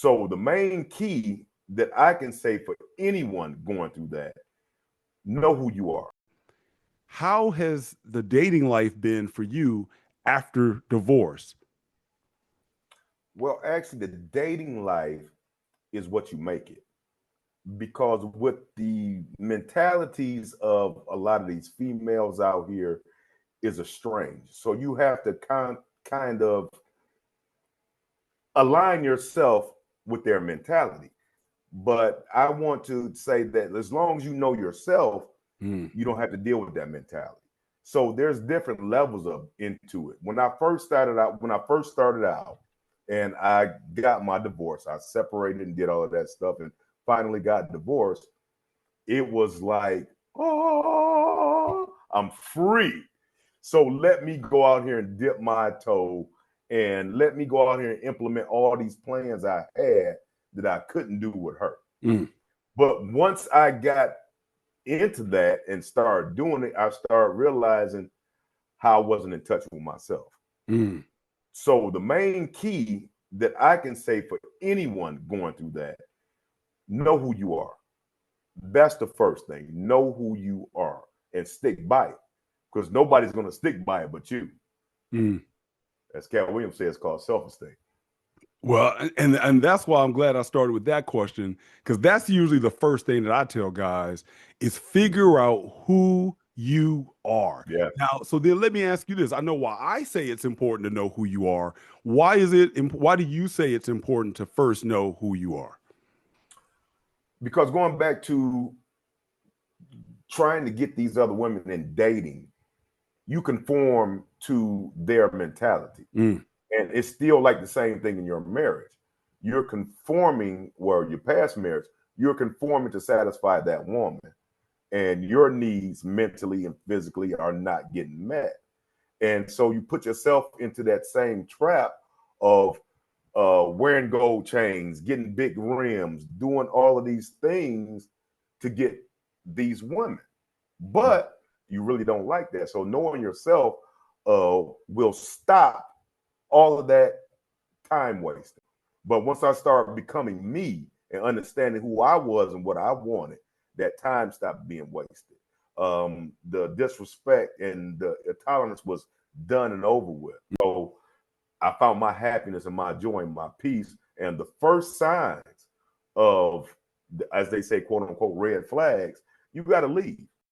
So the main key that I can say for anyone going through that, know who you are. How has the dating life been for you after divorce? Well, actually, the dating life is what you make it. Because with the mentalities of a lot of these females out here is estranged. So you have to kind of align yourself with their mentality. But I want to say that as long as you know yourself, you don't have to deal with that mentality. So there's different levels of into it. When I first started out and I got my divorce, I separated and did all of that stuff and finally got divorced. It was like, oh, I'm free. So let me go out here and dip my toe and let me go out here and implement all these plans I had that I couldn't do with her. But once I got into that and started doing it, I started realizing how I wasn't in touch with myself. So the main key that I can say for anyone going through that, know who you are. That's the first thing. Know who you are and stick by it, because nobody's going to stick by it but you. As Cat Williams says, it's called self-esteem. Well, and that's why I'm glad I started with that question, because that's usually the first thing that I tell guys is figure out who you are. Yeah. Now, so then let me ask you this. I know why I say it's important to know who you are. Why do you say it's important to first know who you are? Because going back to trying to get these other women in dating, you conform to their mentality. And it's still like the same thing in your marriage. You're conforming, well, your past marriage, you're conforming to satisfy that woman. And your needs mentally and physically are not getting met. And so you put yourself into that same trap of wearing gold chains, getting big rims, doing all of these things to get these women. But you really don't like that. So knowing yourself will stop all of that time wasting. But once I started becoming me and understanding who I was and what I wanted, that time stopped being wasted. The disrespect and the intolerance was done and over with. So I found my happiness and my joy and my peace. And the first signs of, as they say, quote unquote, red flags, you got to leave.